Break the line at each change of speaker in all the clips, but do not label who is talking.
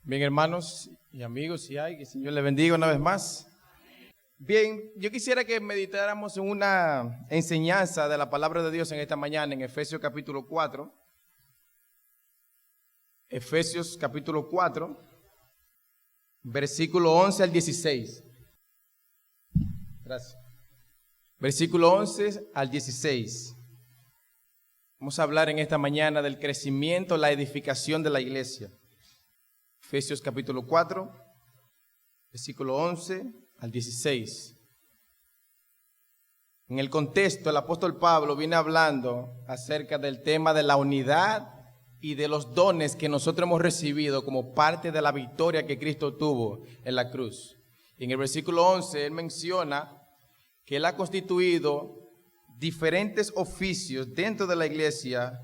Bien, hermanos y amigos, que el Señor les bendiga una vez más. Bien, yo quisiera que meditáramos en una enseñanza de la palabra de Dios en esta mañana, en Efesios capítulo 4. Efesios capítulo 4, versículo 11 al 16. Gracias. Versículo 11 al 16. Vamos a hablar en esta mañana del crecimiento, la edificación de la iglesia. Efesios capítulo 4, versículo 11 al 16. En el contexto, el apóstol Pablo viene hablando acerca del tema de la unidad y de los dones que nosotros hemos recibido como parte de la victoria que Cristo tuvo en la cruz. Y en el versículo 11, él menciona que él ha constituido diferentes oficios dentro de la iglesia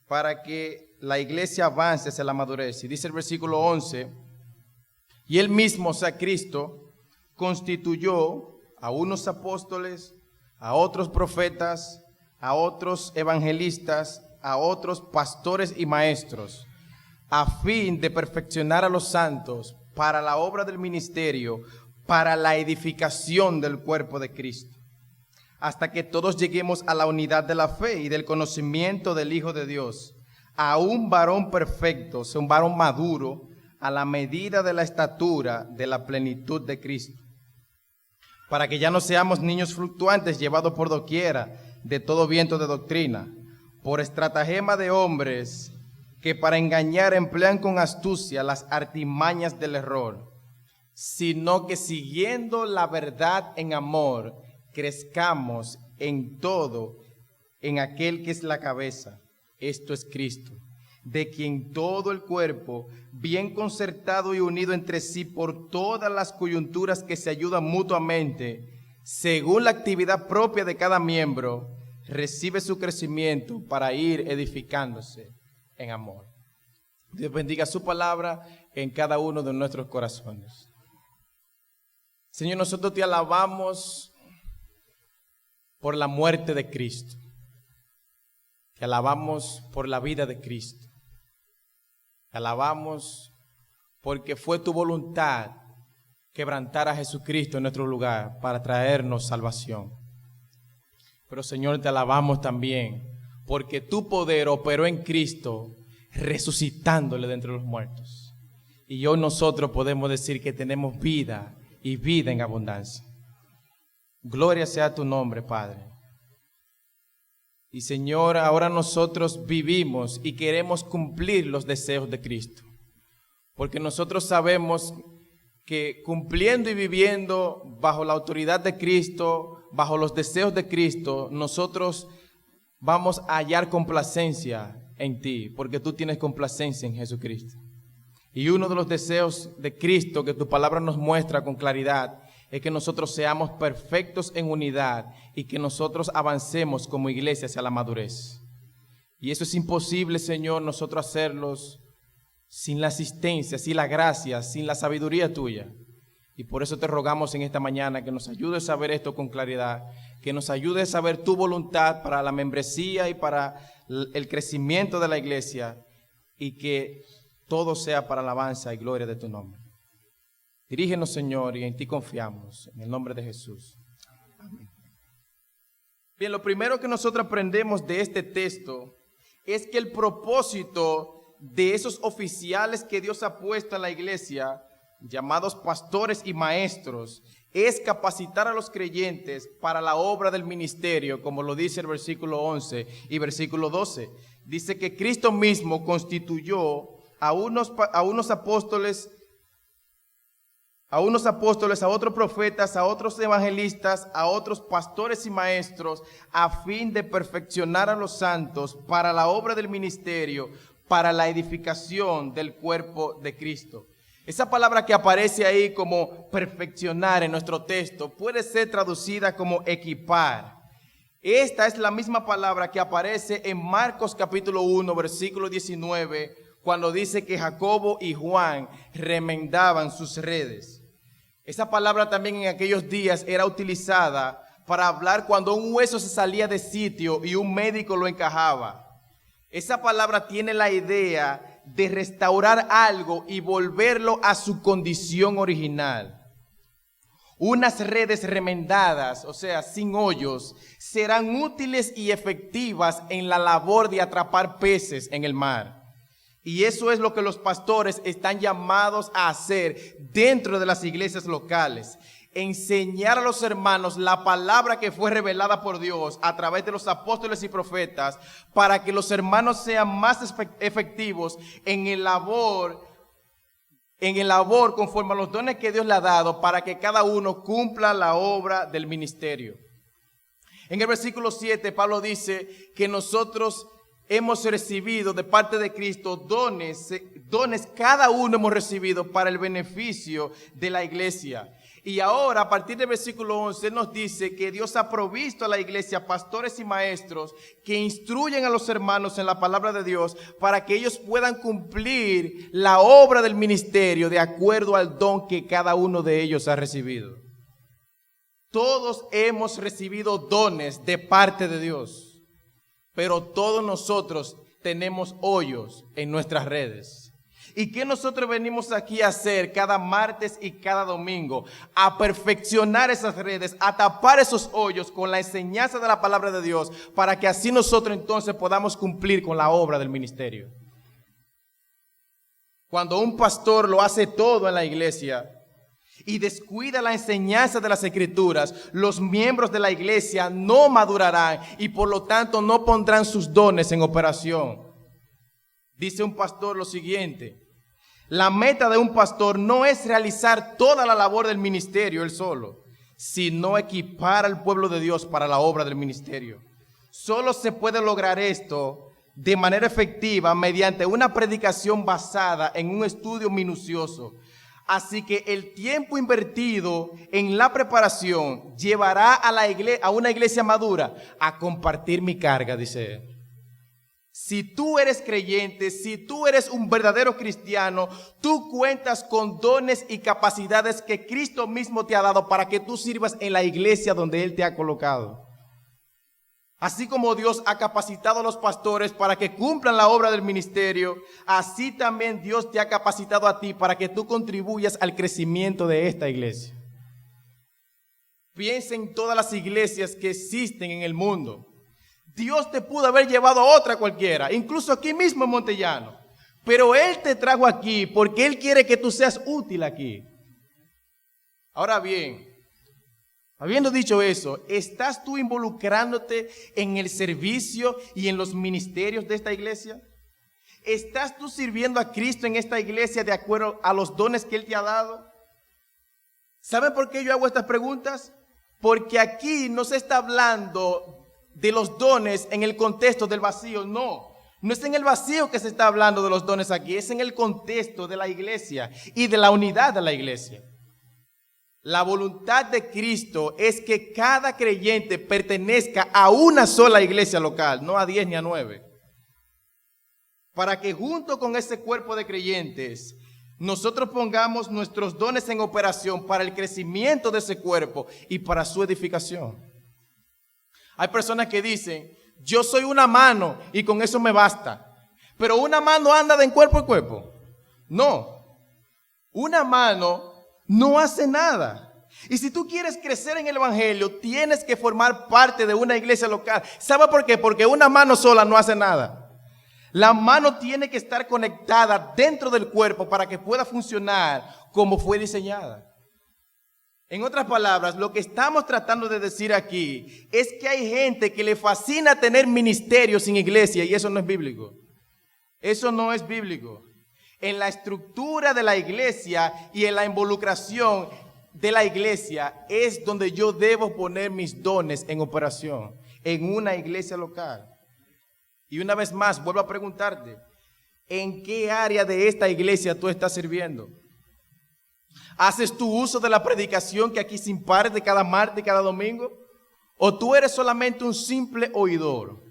para que la iglesia avance hacia la madurez. Y dice el versículo 11, y él mismo, o sea, Cristo, constituyó a unos apóstoles, a otros profetas, a otros evangelistas, a otros pastores y maestros, a fin de perfeccionar a los santos para la obra del ministerio, para la edificación del cuerpo de Cristo, hasta que todos lleguemos a la unidad de la fe y del conocimiento del Hijo de Dios, a un varón perfecto, o sea, un varón maduro, a la medida de la estatura de la plenitud de Cristo, para que ya no seamos niños fluctuantes llevados por doquiera de todo viento de doctrina, por estratagema de hombres que para engañar emplean con astucia las artimañas del error, sino que siguiendo la verdad en amor, crezcamos en todo en aquel que es la cabeza, esto es Cristo, de quien todo el cuerpo, bien concertado y unido entre sí por todas las coyunturas que se ayudan mutuamente, según la actividad propia de cada miembro, recibe su crecimiento para ir edificándose en amor. Dios bendiga su palabra en cada uno de nuestros corazones. Señor, nosotros te alabamos por la muerte de Cristo. Te alabamos por la vida de Cristo. Te alabamos porque fue tu voluntad quebrantar a Jesucristo en nuestro lugar para traernos salvación. Pero Señor, te alabamos también porque tu poder operó en Cristo resucitándole de entre los muertos. Y hoy nosotros podemos decir que tenemos vida y vida en abundancia. Gloria sea tu nombre, Padre. Y Señor, ahora nosotros vivimos y queremos cumplir los deseos de Cristo. Porque nosotros sabemos que cumpliendo y viviendo bajo la autoridad de Cristo, bajo los deseos de Cristo, nosotros vamos a hallar complacencia en ti, porque tú tienes complacencia en Jesucristo. Y uno de los deseos de Cristo que tu palabra nos muestra con claridad es que nosotros seamos perfectos en unidad y que nosotros avancemos como iglesia hacia la madurez. Y eso es imposible, Señor, nosotros hacerlos sin la asistencia, sin la gracia, sin la sabiduría tuya. Y por eso te rogamos en esta mañana que nos ayudes a ver esto con claridad, que nos ayudes a saber tu voluntad para la membresía y para el crecimiento de la iglesia, y que todo sea para alabanza y gloria de tu nombre. Dirígenos, Señor, y en ti confiamos, en el nombre de Jesús. Amén. Bien, lo primero que nosotros aprendemos de este texto es que el propósito de esos oficiales que Dios ha puesto en la iglesia, llamados pastores y maestros, es capacitar a los creyentes para la obra del ministerio, como lo dice el versículo 11 y versículo 12. Dice que Cristo mismo constituyó a unos apóstoles, a otros profetas, a otros evangelistas, a otros pastores y maestros, a fin de perfeccionar a los santos para la obra del ministerio, para la edificación del cuerpo de Cristo. Esa palabra que aparece ahí como perfeccionar en nuestro texto puede ser traducida como equipar. Esta es la misma palabra que aparece en Marcos capítulo 1, versículo 19, cuando dice que Jacobo y Juan remendaban sus redes. Esa palabra también en aquellos días era utilizada para hablar cuando un hueso se salía de sitio y un médico lo encajaba. Esa palabra tiene la idea de restaurar algo y volverlo a su condición original. Unas redes remendadas, o sea, sin hoyos, serán útiles y efectivas en la labor de atrapar peces en el mar. Y eso es lo que los pastores están llamados a hacer dentro de las iglesias locales. Enseñar a los hermanos la palabra que fue revelada por Dios a través de los apóstoles y profetas para que los hermanos sean más efectivos en el labor conforme a los dones que Dios le ha dado para que cada uno cumpla la obra del ministerio. En el versículo 7, Pablo dice que nosotros hemos recibido de parte de Cristo dones cada uno hemos recibido para el beneficio de la iglesia. Y ahora, a partir del versículo 11, nos dice que Dios ha provisto a la iglesia pastores y maestros que instruyen a los hermanos en la palabra de Dios para que ellos puedan cumplir la obra del ministerio de acuerdo al don que cada uno de ellos ha recibido. Todos hemos recibido dones de parte de Dios, pero todos nosotros tenemos hoyos en nuestras redes. ¿Y qué nosotros venimos aquí a hacer cada martes y cada domingo? A perfeccionar esas redes, a tapar esos hoyos con la enseñanza de la palabra de Dios, para que así nosotros entonces podamos cumplir con la obra del ministerio. Cuando un pastor lo hace todo en la iglesia y descuida la enseñanza de las Escrituras, los miembros de la iglesia no madurarán y por lo tanto no pondrán sus dones en operación. Dice un pastor lo siguiente: la meta de un pastor no es realizar toda la labor del ministerio él solo, sino equipar al pueblo de Dios para la obra del ministerio. Solo se puede lograr esto de manera efectiva mediante una predicación basada en un estudio minucioso. Así que el tiempo invertido en la preparación llevará a una iglesia madura a compartir mi carga, dice él. Si tú eres creyente, si tú eres un verdadero cristiano, tú cuentas con dones y capacidades que Cristo mismo te ha dado para que tú sirvas en la iglesia donde Él te ha colocado. Así como Dios ha capacitado a los pastores para que cumplan la obra del ministerio, así también Dios te ha capacitado a ti para que tú contribuyas al crecimiento de esta iglesia. Piensa en todas las iglesias que existen en el mundo. Dios te pudo haber llevado a otra cualquiera, incluso aquí mismo en Montellano. Pero Él te trajo aquí porque Él quiere que tú seas útil aquí. Ahora bien, habiendo dicho eso, ¿estás tú involucrándote en el servicio y en los ministerios de esta iglesia? ¿Estás tú sirviendo a Cristo en esta iglesia de acuerdo a los dones que Él te ha dado? ¿Saben por qué yo hago estas preguntas? Porque aquí no se está hablando de los dones en el contexto del vacío, no es en el vacío que se está hablando de los dones aquí, es en el contexto de la iglesia y de la unidad de la iglesia. La voluntad de Cristo es que cada creyente pertenezca a una sola iglesia local, no a 10 ni a 9, para que junto con ese cuerpo de creyentes nosotros pongamos nuestros dones en operación para el crecimiento de ese cuerpo y para su edificación. Hay personas que dicen, yo soy una mano y con eso me basta. Pero una mano anda de cuerpo en cuerpo. No, una mano no hace nada. Y si tú quieres crecer en el evangelio, tienes que formar parte de una iglesia local. ¿Sabe por qué? Porque una mano sola no hace nada. La mano tiene que estar conectada dentro del cuerpo para que pueda funcionar como fue diseñada. En otras palabras, lo que estamos tratando de decir aquí es que hay gente que le fascina tener ministerio sin iglesia y eso no es bíblico. Eso no es bíblico. En la estructura de la iglesia y en la involucración de la iglesia es donde yo debo poner mis dones en operación, en una iglesia local. Y una vez más, vuelvo a preguntarte, ¿en qué área de esta iglesia tú estás sirviendo? ¿Haces tu uso de la predicación que aquí se imparte cada martes y cada domingo? ¿O tú eres solamente un simple oidor?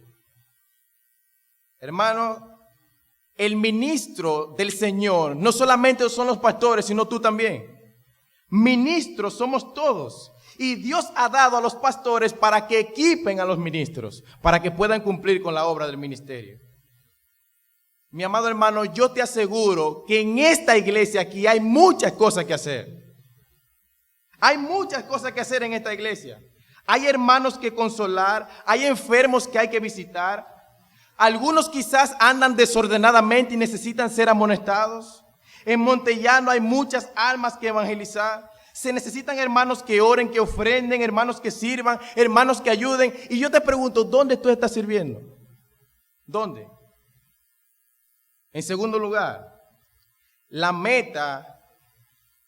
Hermano, el ministro del Señor no solamente son los pastores, sino tú también. Ministros somos todos. Y Dios ha dado a los pastores para que equipen a los ministros, para que puedan cumplir con la obra del ministerio. Mi amado hermano, yo te aseguro que en esta iglesia aquí hay muchas cosas que hacer. Hay muchas cosas que hacer en esta iglesia. Hay hermanos que consolar, hay enfermos que hay que visitar. Algunos quizás andan desordenadamente y necesitan ser amonestados. En Montellano hay muchas almas que evangelizar. Se necesitan hermanos que oren, que ofrenden, hermanos que sirvan, hermanos que ayuden. Y yo te pregunto, ¿dónde tú estás sirviendo? ¿Dónde? En segundo lugar, la meta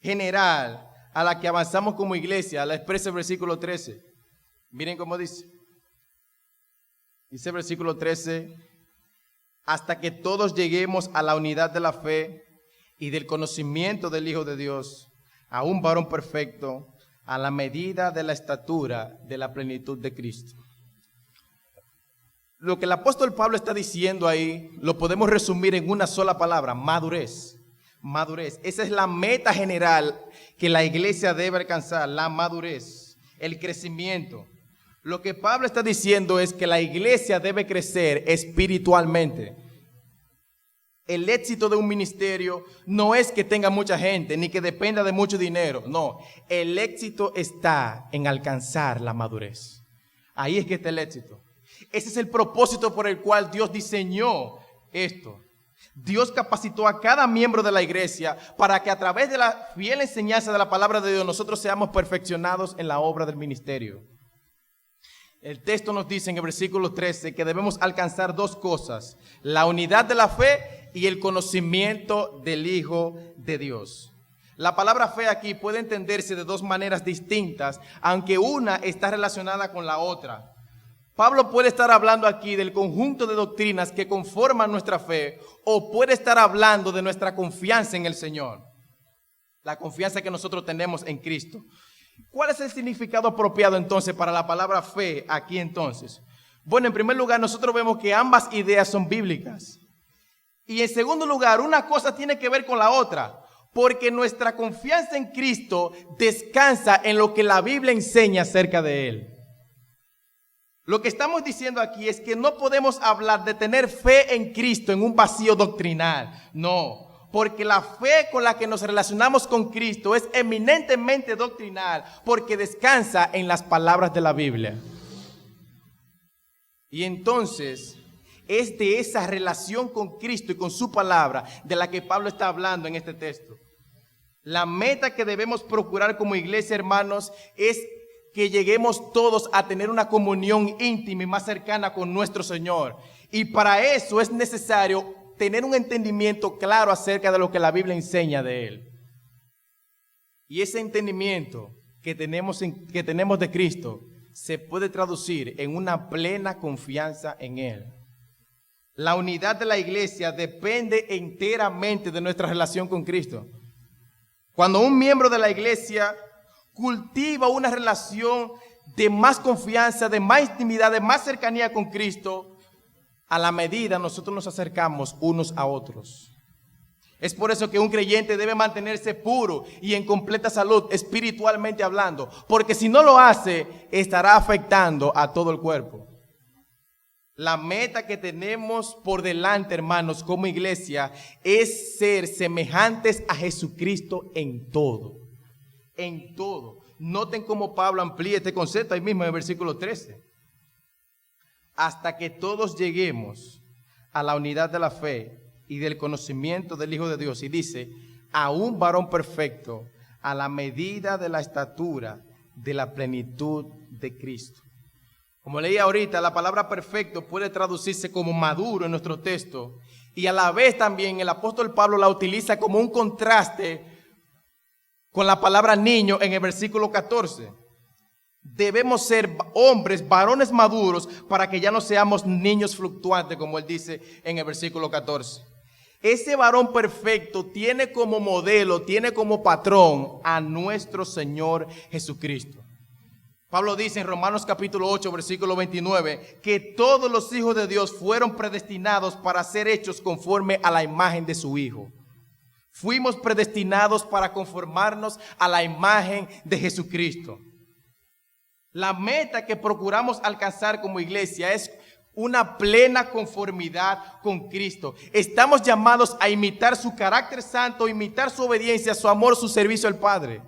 general a la que avanzamos como iglesia la expresa el versículo 13. Miren cómo dice. Dice el versículo 13, hasta que todos lleguemos a la unidad de la fe y del conocimiento del Hijo de Dios, a un varón perfecto, a la medida de la estatura de la plenitud de Cristo. Lo que el apóstol Pablo está diciendo ahí, lo podemos resumir en una sola palabra: madurez. Madurez. Esa es la meta general que la iglesia debe alcanzar, la madurez, el crecimiento. Lo que Pablo está diciendo es que la iglesia debe crecer espiritualmente. El éxito de un ministerio no es que tenga mucha gente, ni que dependa de mucho dinero. No, el éxito está en alcanzar la madurez. Ahí es que está el éxito. Ese es el propósito por el cual Dios diseñó esto. Dios capacitó a cada miembro de la iglesia para que a través de la fiel enseñanza de la palabra de Dios nosotros seamos perfeccionados en la obra del ministerio. El texto nos dice en el versículo 13 que debemos alcanzar dos cosas: la unidad de la fe y el conocimiento del Hijo de Dios. La palabra fe aquí puede entenderse de dos maneras distintas, aunque una está relacionada con la otra. Pablo puede estar hablando aquí del conjunto de doctrinas que conforman nuestra fe, o puede estar hablando de nuestra confianza en el Señor, la confianza que nosotros tenemos en Cristo. ¿Cuál es el significado apropiado entonces para la palabra fe aquí entonces? Bueno, en primer lugar, nosotros vemos que ambas ideas son bíblicas. Y en segundo lugar, una cosa tiene que ver con la otra, porque nuestra confianza en Cristo descansa en lo que la Biblia enseña acerca de Él. Lo que estamos diciendo aquí es que no podemos hablar de tener fe en Cristo en un vacío doctrinal. No, porque la fe con la que nos relacionamos con Cristo es eminentemente doctrinal, porque descansa en las palabras de la Biblia. Y entonces es de esa relación con Cristo y con su palabra de la que Pablo está hablando en este texto. La meta que debemos procurar como iglesia, hermanos, es que lleguemos todos a tener una comunión íntima y más cercana con nuestro Señor. Y para eso es necesario tener un entendimiento claro acerca de lo que la Biblia enseña de Él. Y ese entendimiento que tenemos de Cristo se puede traducir en una plena confianza en Él. La unidad de la iglesia depende enteramente de nuestra relación con Cristo. Cuando un miembro de la iglesia cultiva una relación de más confianza, de más intimidad, de más cercanía con Cristo, a la medida nosotros nos acercamos unos a otros. Es por eso que un creyente debe mantenerse puro y en completa salud espiritualmente hablando, porque si no lo hace, estará afectando a todo el cuerpo. La meta que tenemos por delante, hermanos, como iglesia, es ser semejantes a Jesucristo en todo. En todo. Noten cómo Pablo amplía este concepto ahí mismo en el versículo 13. Hasta que todos lleguemos a la unidad de la fe y del conocimiento del Hijo de Dios. Y dice, a un varón perfecto, a la medida de la estatura de la plenitud de Cristo. Como leía ahorita, la palabra perfecto puede traducirse como maduro en nuestro texto. Y a la vez también el apóstol Pablo la utiliza como un contraste con la palabra niño en el versículo 14. Debemos ser hombres, varones maduros, para que ya no seamos niños fluctuantes, como él dice en el versículo 14. Ese varón perfecto tiene como modelo, tiene como patrón a nuestro Señor Jesucristo. Pablo dice en Romanos capítulo 8, versículo 29, que todos los hijos de Dios fueron predestinados para ser hechos conforme a la imagen de su Hijo. Fuimos predestinados para conformarnos a la imagen de Jesucristo. La meta que procuramos alcanzar como iglesia es una plena conformidad con Cristo. Estamos llamados a imitar su carácter santo, imitar su obediencia, su amor, su servicio al Padre.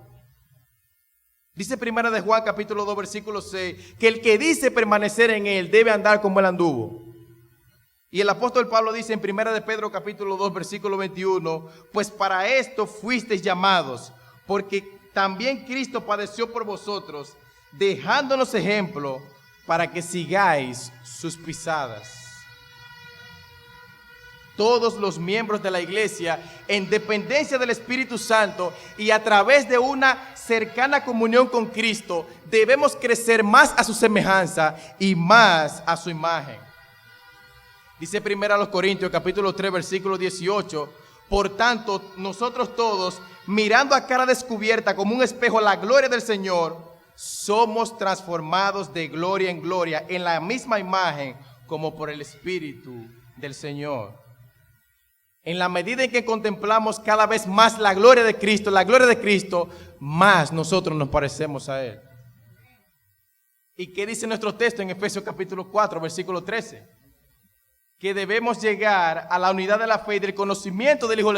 Dice Primera de Juan capítulo 2 versículo 6 que el que dice permanecer en él debe andar como él anduvo. Y el apóstol Pablo dice en Primera de Pedro capítulo 2 versículo 21, pues para esto fuisteis llamados, porque también Cristo padeció por vosotros, dejándonos ejemplo para que sigáis sus pisadas. Todos los miembros de la iglesia, en dependencia del Espíritu Santo y a través de una cercana comunión con Cristo, debemos crecer más a su semejanza y más a su imagen. Dice 1 Corintios capítulo 3 versículo 18, por tanto, nosotros todos, mirando a cara descubierta como un espejo la gloria del Señor, somos transformados de gloria en gloria en la misma imagen como por el Espíritu del Señor. En la medida en que contemplamos cada vez más la gloria de Cristo, más nosotros nos parecemos a Él. ¿Y qué dice nuestro texto en Efesios capítulo 4, versículo 13? Que debemos llegar a la unidad de la fe y del conocimiento del Hijo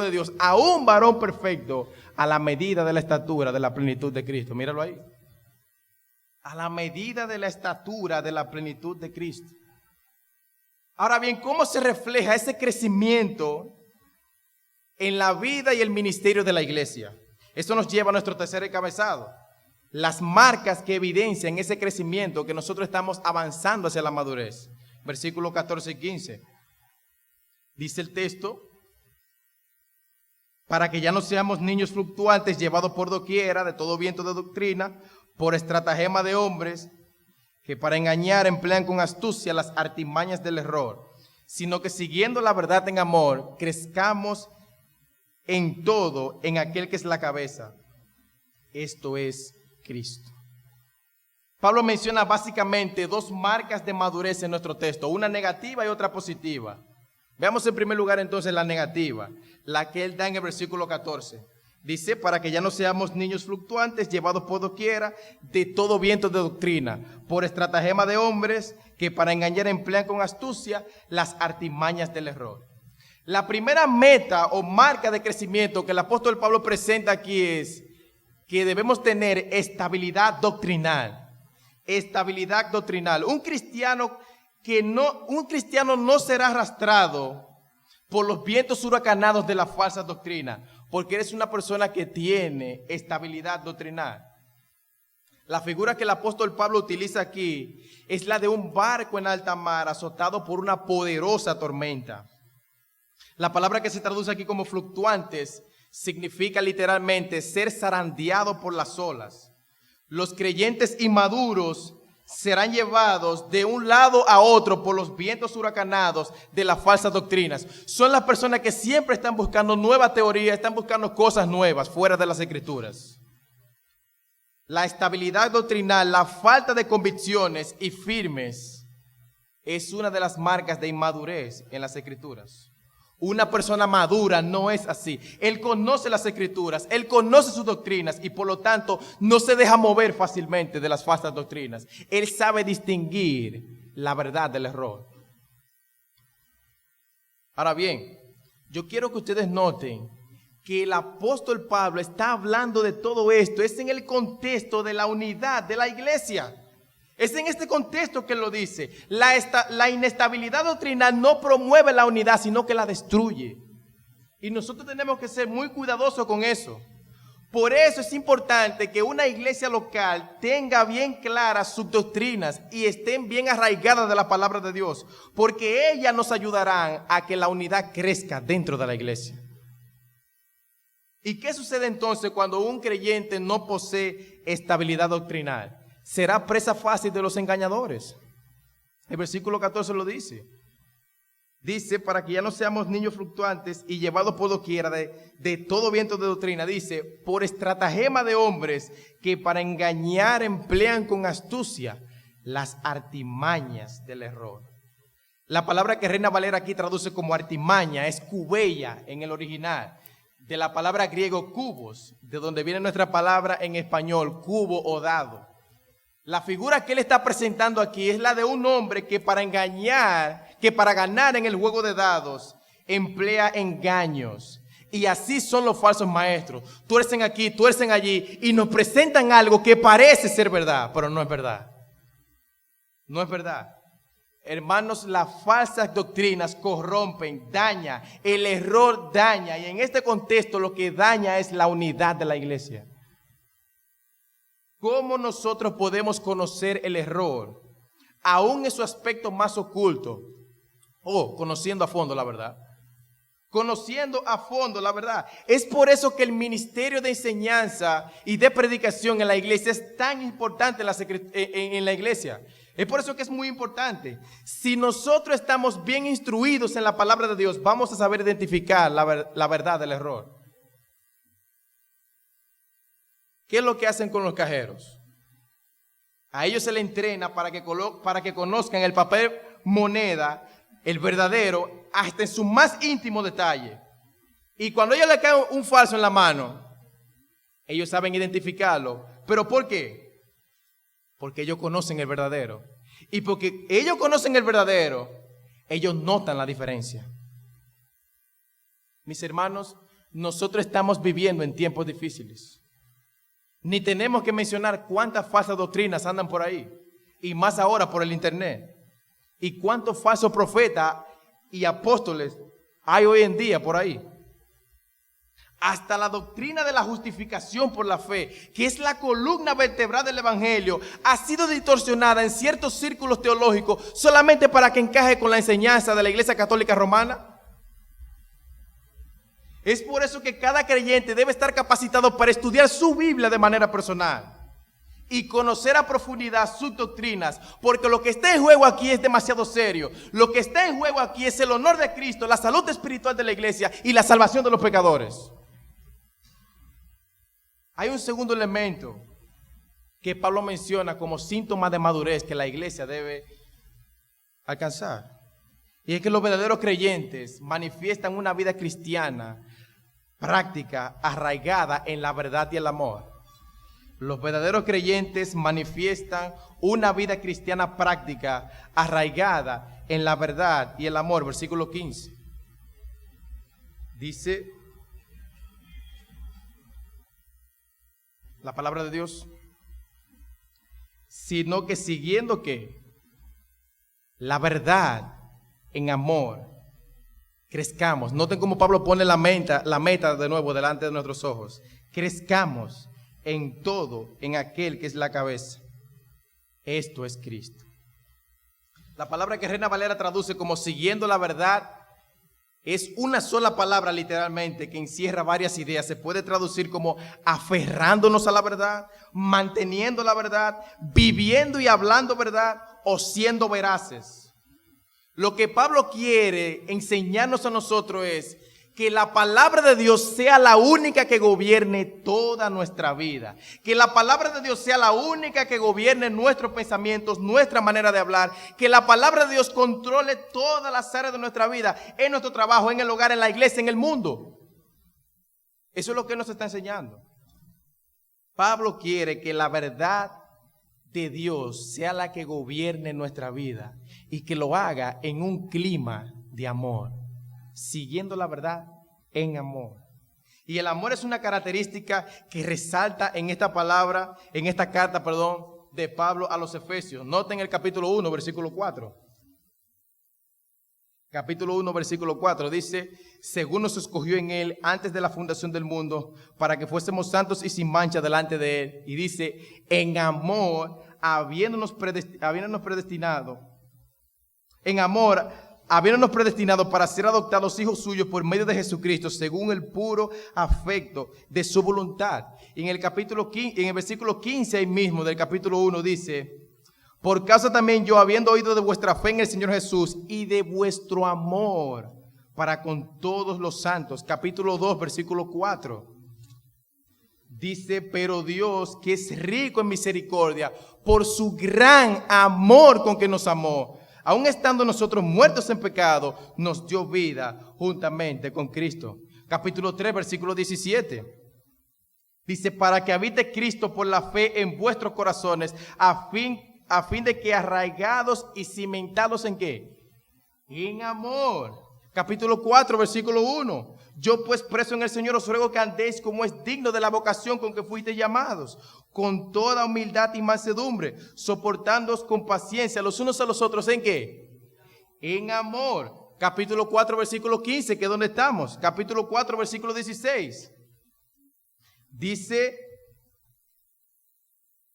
de Dios, a un varón perfecto, a la medida de la estatura de la plenitud de Cristo. Míralo ahí. A la medida de la estatura de la plenitud de Cristo. Ahora bien, ¿cómo se refleja ese crecimiento en la vida y el ministerio de la iglesia? Esto nos lleva a nuestro tercer encabezado. Las marcas que evidencian ese crecimiento que nosotros estamos avanzando hacia la madurez. Versículos 14 y 15. Dice el texto, para que ya no seamos niños fluctuantes, llevados por doquiera de todo viento de doctrina, por estratagema de hombres, que para engañar emplean con astucia las artimañas del error, sino que siguiendo la verdad en amor, crezcamos en todo en aquel que es la cabeza, esto es Cristo. Pablo menciona básicamente dos marcas de madurez en nuestro texto, una negativa y otra positiva. Veamos en primer lugar entonces la negativa, la que él da en el versículo 14. Dice, para que ya no seamos niños fluctuantes, llevados por doquiera de todo viento de doctrina, por estratagema de hombres que para engañar emplean con astucia las artimañas del error. La primera meta o marca de crecimiento que el apóstol Pablo presenta aquí es que debemos tener estabilidad doctrinal. Estabilidad doctrinal. Un cristiano no será arrastrado por los vientos huracanados de la falsa doctrina, porque eres una persona que tiene estabilidad doctrinal. La figura que el apóstol Pablo utiliza aquí es la de un barco en alta mar azotado por una poderosa tormenta. La palabra que se traduce aquí como fluctuantes significa literalmente ser zarandeado por las olas. Los creyentes inmaduros serán llevados de un lado a otro por los vientos huracanados de las falsas doctrinas. Son las personas que siempre están buscando nuevas teorías, están buscando cosas nuevas fuera de las Escrituras. La estabilidad doctrinal, la falta de convicciones y firmes es una de las marcas de inmadurez en las Escrituras. Una persona madura no es así. Él conoce las Escrituras, él conoce sus doctrinas y por lo tanto no se deja mover fácilmente de las falsas doctrinas. Él sabe distinguir la verdad del error. Ahora bien, yo quiero que ustedes noten que el apóstol Pablo está hablando de todo esto. Es en el contexto de la unidad de la iglesia. Es en este contexto que él lo dice. La inestabilidad doctrinal no promueve la unidad, sino que la destruye. Y nosotros tenemos que ser muy cuidadosos con eso. Por eso es importante que una iglesia local tenga bien claras sus doctrinas y estén bien arraigadas de la palabra de Dios, porque ellas nos ayudarán a que la unidad crezca dentro de la iglesia. ¿Y qué sucede entonces cuando un creyente no posee estabilidad doctrinal? Será presa fácil de los engañadores. El versículo 14 lo dice. Dice, para que ya no seamos niños fluctuantes y llevados por doquiera de todo viento de doctrina. Dice, por estratagema de hombres que para engañar emplean con astucia las artimañas del error. La palabra que Reina Valera aquí traduce como artimaña es cubeia en el original. De la palabra griego cubos, de donde viene nuestra palabra en español, cubo o dado. La figura que él está presentando aquí es la de un hombre que para engañar, que para ganar en el juego de dados, emplea engaños. Y así son los falsos maestros. Tuercen aquí, tuercen allí y nos presentan algo que parece ser verdad, pero no es verdad. No es verdad. Hermanos, las falsas doctrinas corrompen, daña, el error daña. Y en este contexto lo que daña es la unidad de la iglesia. ¿Cómo nosotros podemos conocer el error, aún en su aspecto más oculto? Conociendo a fondo la verdad. Conociendo a fondo la verdad. Es por eso que el ministerio de enseñanza y de predicación en la iglesia es tan importante en la iglesia. Es por eso que es muy importante. Si nosotros estamos bien instruidos en la palabra de Dios, vamos a saber identificar la verdad del error. ¿Qué es lo que hacen con los cajeros? A ellos se les entrena para que conozcan el papel moneda, el verdadero, hasta en su más íntimo detalle. Y cuando a ellos le cae un falso en la mano, ellos saben identificarlo. ¿Pero por qué? Porque ellos conocen el verdadero. Y porque ellos conocen el verdadero, ellos notan la diferencia. Mis hermanos, nosotros estamos viviendo en tiempos difíciles. Ni tenemos que mencionar cuántas falsas doctrinas andan por ahí. Y más ahora por el internet. Y cuántos falsos profetas y apóstoles hay hoy en día por ahí. Hasta la doctrina de la justificación por la fe, que es la columna vertebral del evangelio, ha sido distorsionada en ciertos círculos teológicos solamente para que encaje con la enseñanza de la Iglesia Católica Romana. Es por eso que cada creyente debe estar capacitado para estudiar su Biblia de manera personal y conocer a profundidad sus doctrinas, porque lo que está en juego aquí es demasiado serio. Lo que está en juego aquí es el honor de Cristo, la salud espiritual de la iglesia y la salvación de los pecadores. Hay un segundo elemento que Pablo menciona como síntoma de madurez que la iglesia debe alcanzar. Y es que los verdaderos creyentes manifiestan una vida cristiana práctica, arraigada en la verdad y el amor. Los verdaderos creyentes manifiestan una vida cristiana práctica, arraigada en la verdad y el amor. Versículo 15. Dice la palabra de Dios, sino que siguiendo ¿qué? La verdad en amor, crezcamos. Noten cómo Pablo pone la meta de nuevo delante de nuestros ojos. Crezcamos en todo, en aquel que es la cabeza. Esto es Cristo. La palabra que Reina Valera traduce como siguiendo la verdad es una sola palabra literalmente que encierra varias ideas. Se puede traducir como aferrándonos a la verdad, manteniendo la verdad, viviendo y hablando verdad o siendo veraces. Lo que Pablo quiere enseñarnos a nosotros es que la palabra de Dios sea la única que gobierne toda nuestra vida. Que la palabra de Dios sea la única que gobierne nuestros pensamientos, nuestra manera de hablar. Que la palabra de Dios controle todas las áreas de nuestra vida, en nuestro trabajo, en el hogar, en la iglesia, en el mundo. Eso es lo que nos está enseñando. Pablo quiere que la verdad de Dios sea la que gobierne nuestra vida y que lo haga en un clima de amor, siguiendo la verdad en amor. Y el amor es una característica que resalta en esta palabra, en esta carta, de Pablo a los Efesios. Noten el capítulo 1, versículo 4. Capítulo 1, versículo 4 dice: según nos escogió en él antes de la fundación del mundo, para que fuésemos santos y sin mancha delante de él. Y dice, en amor, habiéndonos predestinado para ser adoptados hijos suyos por medio de Jesucristo, según el puro afecto de su voluntad. Y en el versículo 15 ahí mismo del capítulo 1 dice: por causa también yo, habiendo oído de vuestra fe en el Señor Jesús y de vuestro amor para con todos los santos. Capítulo 2, versículo 4. Dice, pero Dios, que es rico en misericordia, por su gran amor con que nos amó, aun estando nosotros muertos en pecado, nos dio vida juntamente con Cristo. Capítulo 3, versículo 17. Dice, para que habite Cristo por la fe en vuestros corazones, a fin de que arraigados y cimentados ¿en qué? En amor. Capítulo 4, versículo 1. Yo pues preso en el Señor os ruego que andéis como es digno de la vocación con que fuisteis llamados, con toda humildad y mansedumbre, soportándoos con paciencia los unos a los otros ¿en qué? En amor. Capítulo 4, versículo 15, que es donde estamos. Capítulo 4, versículo 16. Dice,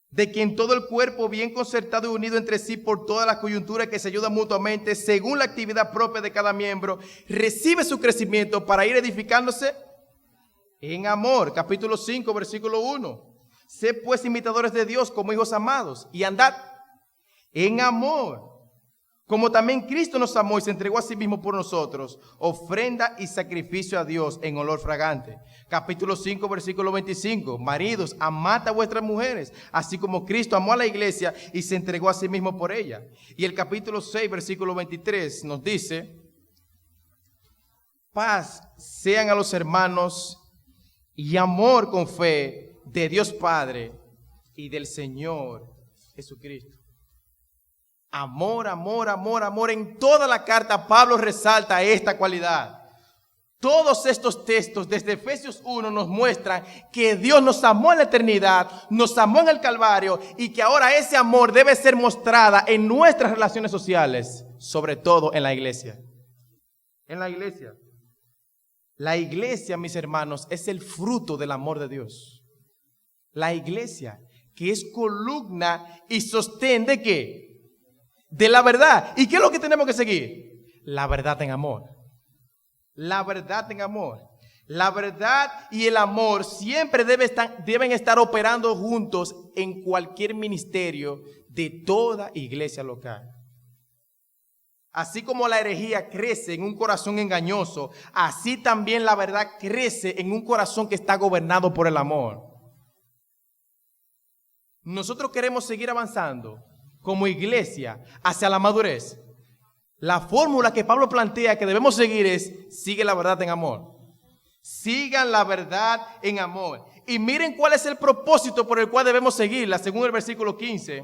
de quien todo el cuerpo bien concertado y unido entre sí por todas las coyunturas que se ayudan mutuamente según la actividad propia de cada miembro, recibe su crecimiento para ir edificándose en amor. Capítulo 5, versículo 1. Sed pues imitadores de Dios como hijos amados y andad en amor, como también Cristo nos amó y se entregó a sí mismo por nosotros, ofrenda y sacrificio a Dios en olor fragante. Capítulo 5, versículo 25. Maridos, amad a vuestras mujeres, así como Cristo amó a la iglesia y se entregó a sí mismo por ella. Y el capítulo 6, versículo 23 nos dice, paz sean a los hermanos y amor con fe de Dios Padre y del Señor Jesucristo. Amor, amor, amor, amor. En toda la carta Pablo resalta esta cualidad. Todos estos textos desde Efesios 1 nos muestran que Dios nos amó en la eternidad, nos amó en el Calvario y que ahora ese amor debe ser mostrada en nuestras relaciones sociales, sobre todo en la iglesia. En la iglesia. La iglesia, mis hermanos, es el fruto del amor de Dios. La iglesia, que es columna y sostén ¿de qué? De la verdad. ¿Y qué es lo que tenemos que seguir? La verdad en amor. La verdad en amor. La verdad y el amor siempre deben estar operando juntos en cualquier ministerio de toda iglesia local. Así como la herejía crece en un corazón engañoso, así también la verdad crece en un corazón que está gobernado por el amor. Nosotros queremos seguir avanzando como iglesia hacia la madurez. La fórmula que Pablo plantea que debemos seguir es: sigue la verdad en amor. Sigan la verdad en amor. Y miren cuál es el propósito por el cual debemos seguirla, según el versículo 15.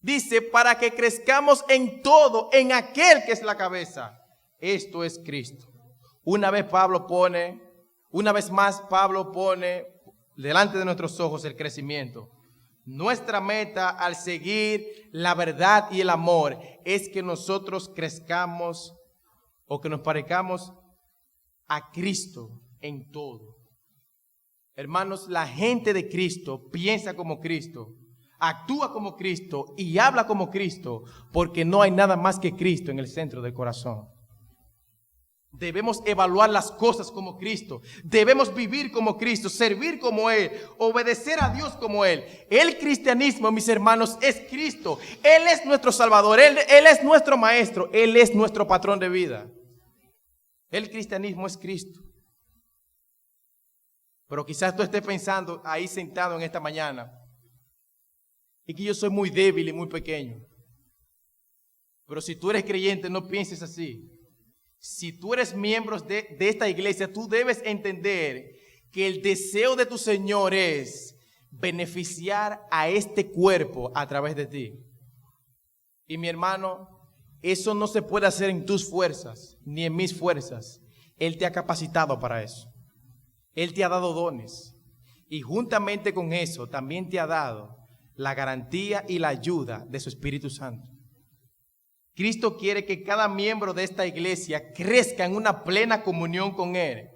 Dice, para que crezcamos en todo, en aquel que es la cabeza. Esto es Cristo. Una vez más Pablo pone delante de nuestros ojos el crecimiento. Nuestra meta al seguir la verdad y el amor es que nosotros crezcamos o que nos parezcamos a Cristo en todo. Hermanos, la gente de Cristo piensa como Cristo, actúa como Cristo y habla como Cristo, porque no hay nada más que Cristo en el centro del corazón. Debemos evaluar las cosas como Cristo. Debemos vivir como Cristo, servir como Él, obedecer a Dios como Él. El cristianismo, mis hermanos, es Cristo. Él es nuestro Salvador, Él es nuestro Maestro, Él es nuestro patrón de vida. El cristianismo es Cristo. Pero quizás tú estés pensando ahí sentado en esta mañana y que yo soy muy débil y muy pequeño. Pero si tú eres creyente, no pienses así. Si tú eres miembro de esta iglesia, tú debes entender que el deseo de tu Señor es beneficiar a este cuerpo a través de ti. Y mi hermano, eso no se puede hacer en tus fuerzas, ni en mis fuerzas. Él te ha capacitado para eso. Él te ha dado dones. Y juntamente con eso, también te ha dado la garantía y la ayuda de su Espíritu Santo. Cristo quiere que cada miembro de esta iglesia crezca en una plena comunión con Él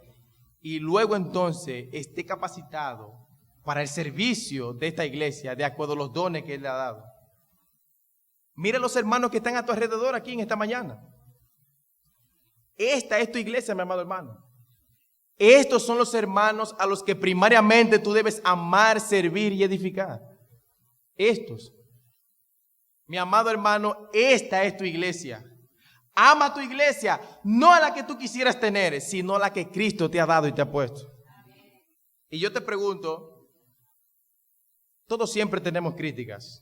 y luego entonces esté capacitado para el servicio de esta iglesia de acuerdo a los dones que Él le ha dado. Mira los hermanos que están a tu alrededor aquí en esta mañana. Esta es tu iglesia, mi amado hermano. Estos son los hermanos a los que primariamente tú debes amar, servir y edificar. Estos. Mi amado hermano, esta es tu iglesia. Ama tu iglesia, no a la que tú quisieras tener, sino a la que Cristo te ha dado y te ha puesto. Y yo te pregunto, todos siempre tenemos críticas,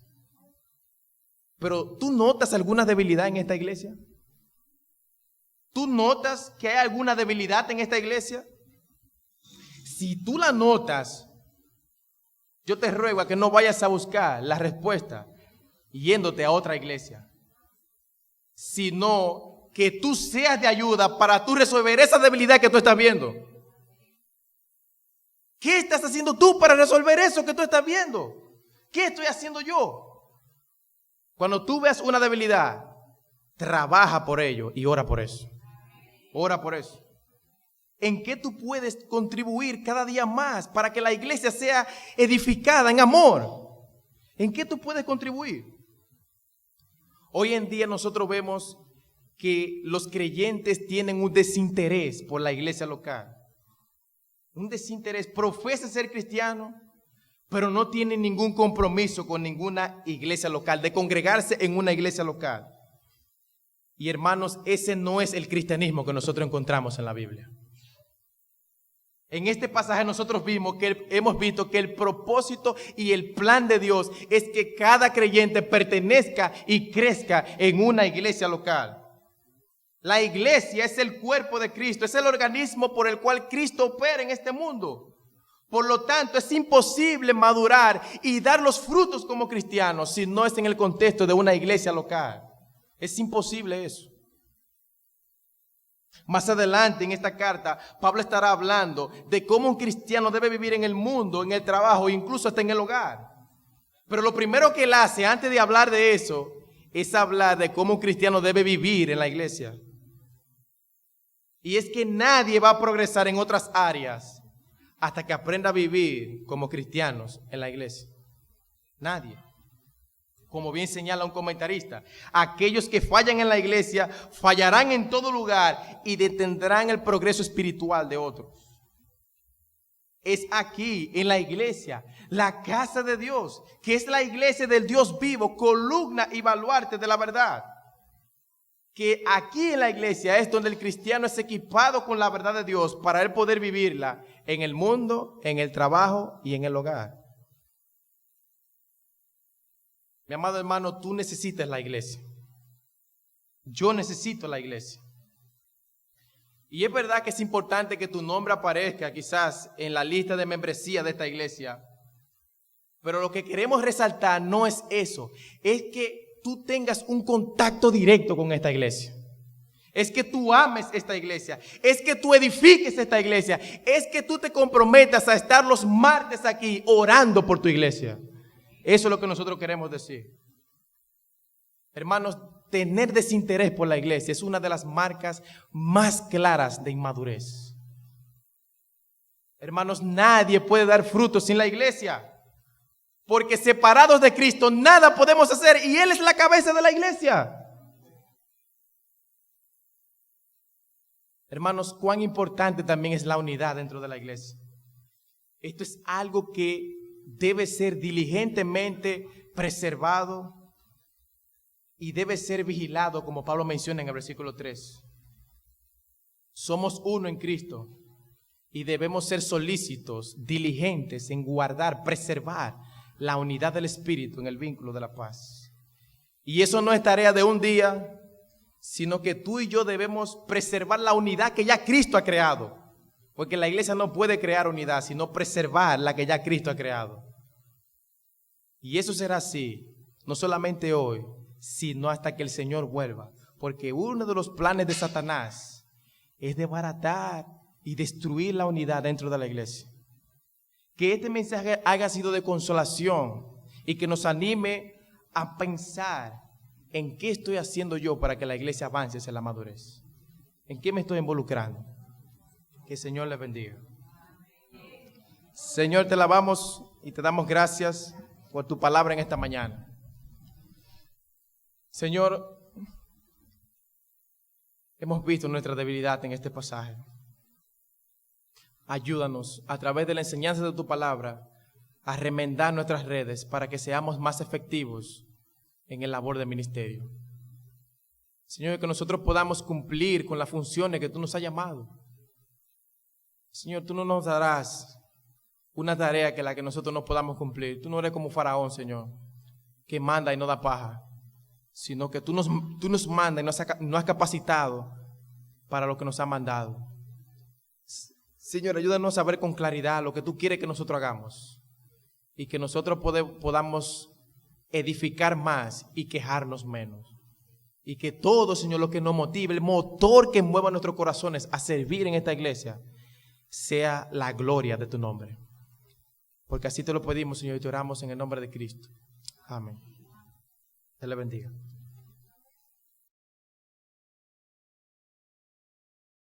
pero ¿tú notas alguna debilidad en esta iglesia? ¿Tú notas que hay alguna debilidad en esta iglesia? si tú la notas, yo te ruego a que no vayas a buscar la respuesta yéndote a otra iglesia, sino que tú seas de ayuda para tú resolver esa debilidad que tú estás viendo. ¿Qué estás haciendo tú para resolver eso que tú estás viendo? ¿Qué estoy haciendo yo? Cuando tú veas una debilidad, trabaja por ello y ora por eso. Ora por eso. ¿En qué tú puedes contribuir cada día más para que la iglesia sea edificada en amor? ¿En qué tú puedes contribuir? Hoy en día nosotros vemos que los creyentes tienen un desinterés por la iglesia local. Un desinterés, profesan ser cristianos, pero no tienen ningún compromiso con ninguna iglesia local, de congregarse en una iglesia local. Y hermanos, ese no es el cristianismo que nosotros encontramos en la Biblia. En este pasaje nosotros hemos visto que el propósito y el plan de Dios es que cada creyente pertenezca y crezca en una iglesia local. La iglesia es el cuerpo de Cristo, es el organismo por el cual Cristo opera en este mundo. Por lo tanto, es imposible madurar y dar los frutos como cristianos si no es en el contexto de una iglesia local. Es imposible eso. Más adelante en esta carta, Pablo estará hablando de cómo un cristiano debe vivir en el mundo, en el trabajo, incluso hasta en el hogar. Pero lo primero que él hace antes de hablar de eso es hablar de cómo un cristiano debe vivir en la iglesia. Y es que nadie va a progresar en otras áreas hasta que aprenda a vivir como cristianos en la iglesia. Nadie. Como bien señala un comentarista, aquellos que fallan en la iglesia fallarán en todo lugar y detendrán el progreso espiritual de otros. Es aquí, en la iglesia, la casa de Dios, que es la iglesia del Dios vivo, columna y baluarte de la verdad. Que aquí en la iglesia es donde el cristiano es equipado con la verdad de Dios para él poder vivirla en el mundo, en el trabajo y en el hogar. Mi amado hermano, tú necesitas la iglesia. Yo necesito la iglesia. Y es verdad que es importante que tu nombre aparezca quizás en la lista de membresía de esta iglesia. Pero lo que queremos resaltar no es eso. Es que tú tengas un contacto directo con esta iglesia. Es que tú ames esta iglesia. Es que tú edifiques esta iglesia. Es que tú te comprometas a estar los martes aquí orando por tu iglesia. Eso es lo que nosotros queremos decir. Hermanos, tener desinterés por la iglesia es una de las marcas más claras de inmadurez. Hermanos, nadie puede dar frutos sin la iglesia. Porque separados de Cristo nada podemos hacer y Él es la cabeza de la iglesia. Hermanos, cuán importante también es la unidad dentro de la iglesia. Esto es algo que debe ser diligentemente preservado y debe ser vigilado, como Pablo menciona en el versículo 3. Somos uno en Cristo y debemos ser solícitos, diligentes en guardar, preservar la unidad del Espíritu en el vínculo de la paz. Y eso no es tarea de un día, sino que tú y yo debemos preservar la unidad que ya Cristo ha creado. Porque la iglesia no puede crear unidad, sino preservar la que ya Cristo ha creado. Y eso será así, no solamente hoy, sino hasta que el Señor vuelva. Porque uno de los planes de Satanás es desbaratar y destruir la unidad dentro de la iglesia. Que este mensaje haya sido de consolación y que nos anime a pensar en qué estoy haciendo yo para que la iglesia avance hacia la madurez. ¿En qué me estoy involucrando? Que el Señor les bendiga. Señor, te alabamos y te damos gracias por tu palabra en esta mañana. Señor, hemos visto nuestra debilidad en este pasaje. Ayúdanos a través de la enseñanza de tu palabra a remendar nuestras redes para que seamos más efectivos en el labor de ministerio. Señor, que nosotros podamos cumplir con las funciones que tú nos has llamado. Señor, tú no nos darás una tarea que la que nosotros no podamos cumplir. Tú no eres como Faraón, Señor, que manda y no da paja, sino que tú nos mandas y nos has capacitado para lo que nos has mandado. Señor, ayúdanos a ver con claridad lo que tú quieres que nosotros hagamos y que nosotros podamos edificar más y quejarnos menos. Y que todo, Señor, lo que nos motive, el motor que mueva nuestros corazones a servir en esta iglesia, sea la gloria de tu nombre. Porque así te lo pedimos, Señor, y te oramos en el nombre de Cristo. Amén. Dios le bendiga.